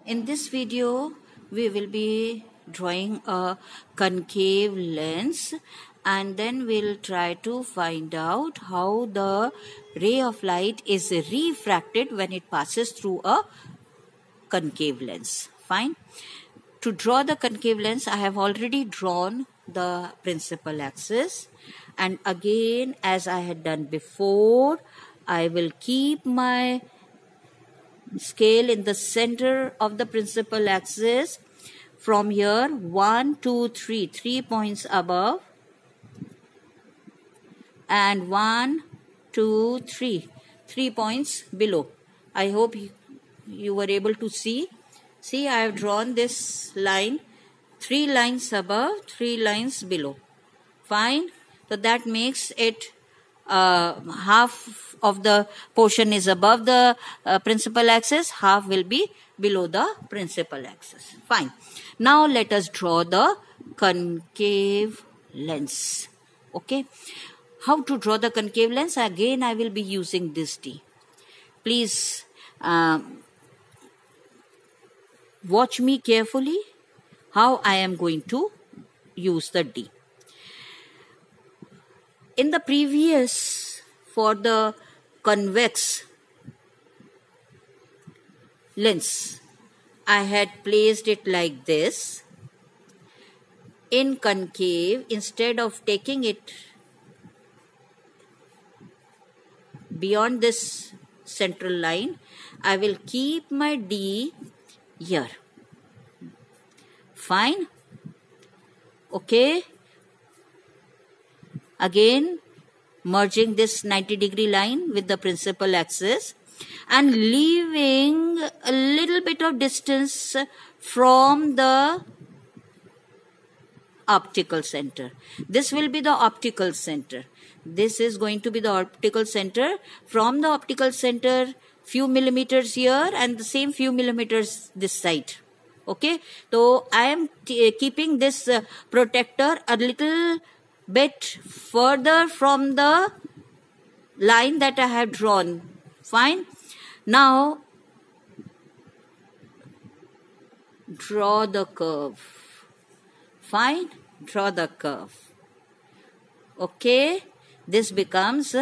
In this video, we will be drawing a concave lens, and then we'll try to find out how the ray of light is refracted when it passes through a concave lens. Fine. To draw the concave lens, I have already drawn the principal axis, and again, as I had done before, I will keep my scale in the center of the principal axis. From here, 1, 2, 3, 3 points above, and 1, 2, 3, 3 points below. I hope you were able to see. See, I have drawn this line, 3 lines above, 3 lines below. Fine. So that makes it half of the portion is above the principal axis, half will be below the principal axis. Fine. Now let us draw the concave lens. Okay. How to draw the concave lens? Again, I will be using this D. Please watch me carefully how I am going to use the D. In the previous, for the convex lens, I had placed it like this. In concave, instead of taking it beyond this central line, I will keep my D here. Fine. Okay. Again, merging this 90-degree line with the principal axis and leaving a little bit of distance from the optical center. This will be the optical center. This is going to be the optical center. From the optical center, few millimeters here and the same few millimeters this side. Okay. So, I am keeping this protector a little bit further from the line that I have drawn. Fine. Now, draw the curve. Fine. Draw the curve. Okay. This becomes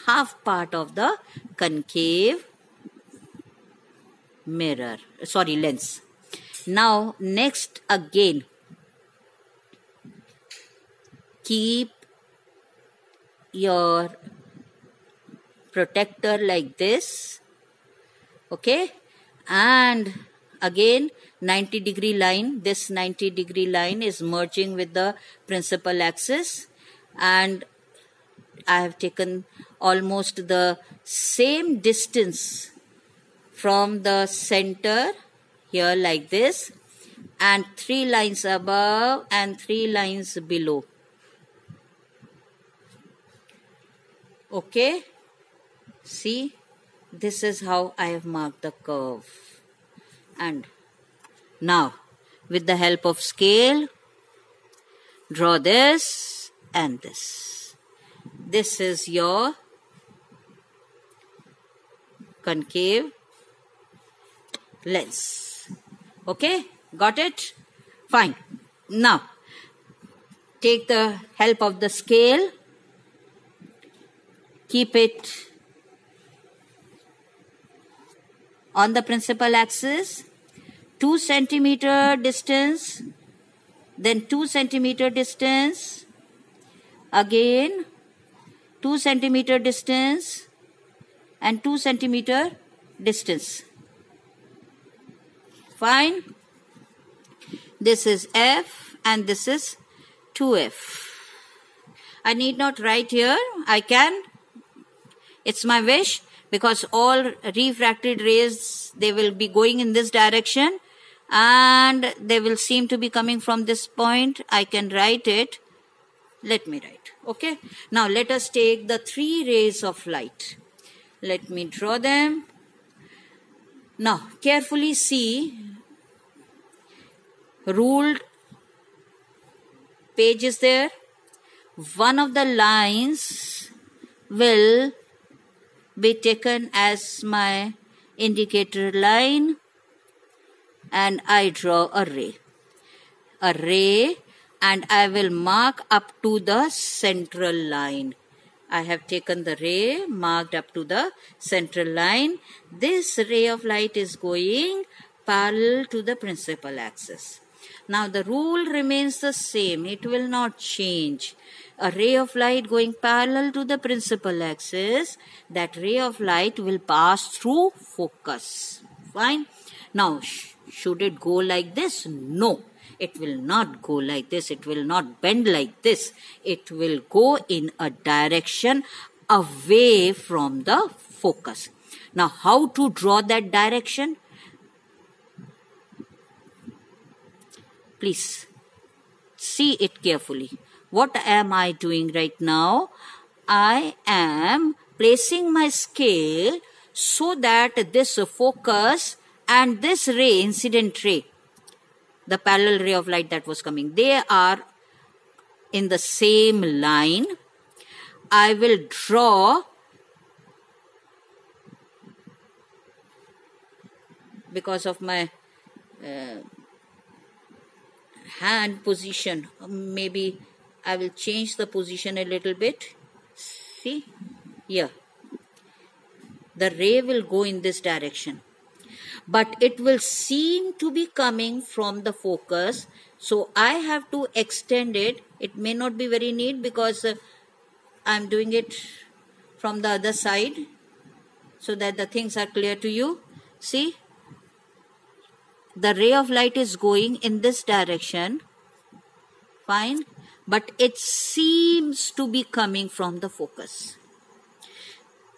half part of the concave lens. Now, next again, keep your protector like this. Okay. And again, 90-degree line. This 90-degree line is merging with the principal axis. And I have taken almost the same distance from the center here like this. And 3 lines above and 3 lines below. Okay, see, this is how I have marked the curve. And now, with the help of scale, draw this and this. This is your concave lens. Okay, got it? Fine. Now, take the help of the scale. Keep it on the principal axis, 2 centimeter distance, then 2 centimeter distance, again 2 centimeter distance and 2 centimeter distance. Fine. This is F and this is 2F. I need not write here. I can. It's my wish, because all refracted rays, they will be going in this direction and they will seem to be coming from this point. I can write it. Let me write. Okay. Now let us take the 3 rays of light. Let me draw them. Now carefully see. Ruled page is there. One of the lines will be taken as my indicator line and I draw a ray. And I will mark up to the central line. I have taken the ray, marked up to the central line. This ray of light is going parallel to the principal axis. Now the rule remains the same. It will not change. A ray of light going parallel to the principal axis, that ray of light will pass through focus. Fine. Now, should it go like this? No. It will not go like this. It will not bend like this. It will go in a direction away from the focus. Now, how to draw that direction? Please see it carefully. What am I doing right now? I am placing my scale so that this focus and this ray, incident ray, the parallel ray of light that was coming, they are in the same line. I will draw because of my hand position. Maybe I will change the position a little bit. See? Here. The ray will go in this direction. But it will seem to be coming from the focus. So I have to extend it. It may not be very neat because I am doing it from the other side so that the things are clear to you. See? The ray of light is going in this direction. Fine. But it seems to be coming from the focus.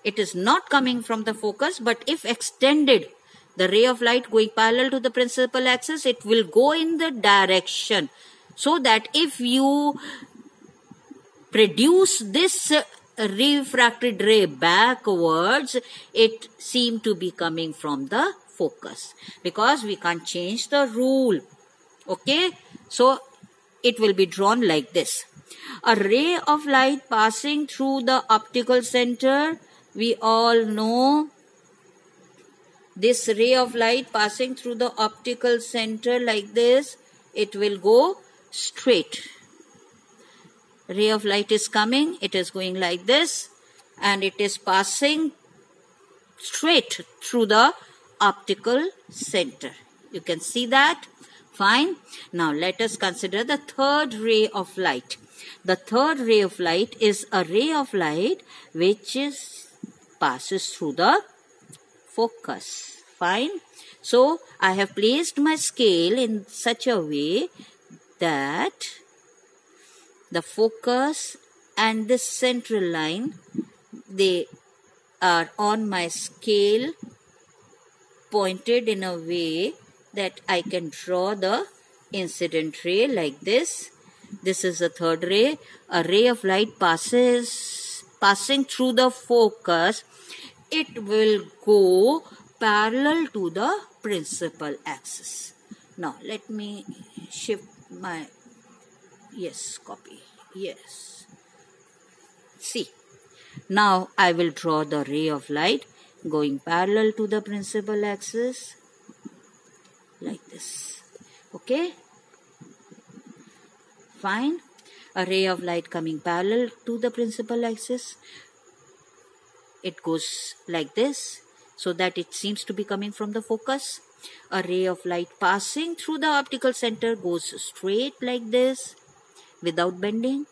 It is not coming from the focus, but if extended, the ray of light going parallel to the principal axis, it will go in the direction. So that if you produce this refracted ray backwards, it seems to be coming from the focus. Because we can't change the rule. Okay? So, it will be drawn like this. A ray of light passing through the optical center. We all know this ray of light passing through the optical center like this. It will go straight. Ray of light is coming. It is going like this. And it is passing straight through the optical center. You can see that. Fine. Now let us consider the third ray of light. The third ray of light is a ray of light which passes through the focus. Fine. So I have placed my scale in such a way that the focus and the central line, they are on my scale pointed in a way that I can draw the incident ray like this. This is the third ray. A ray of light passing through the focus. It will go parallel to the principal axis. Now let me shift my, yes, copy, yes. See, now I will draw the ray of light going parallel to the principal axis like this. Okay? Fine. A ray of light coming parallel to the principal axis. It goes like this so that it seems to be coming from the focus. A ray of light passing through the optical center goes straight like this without bending.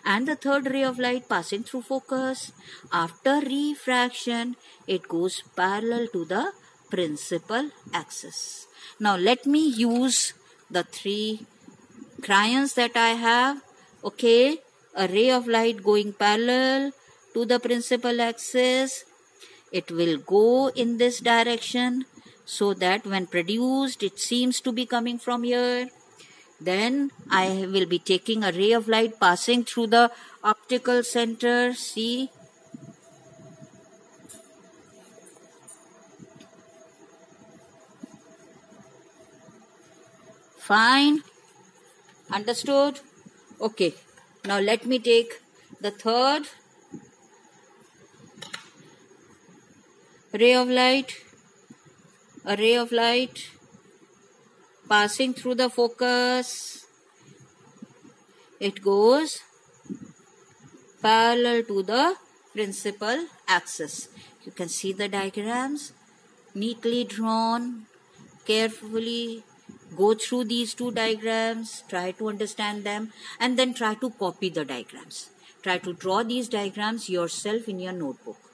And the third ray of light passing through focus. After refraction, it goes parallel to the principal axis. Now let me use the 3 crayons that I have. Okay, a ray of light going parallel to the principal axis. It will go in this direction so that when produced, it seems to be coming from here. Then I will be taking a ray of light passing through the optical center. See? Fine. Understood? Okay. Now let me take the third ray of light. A ray of light passing through the focus. It goes parallel to the principal axis. You can see the diagrams neatly drawn. Carefully go through these two diagrams, try to understand them, and then try to copy the diagrams. Try to draw these diagrams yourself in your notebook.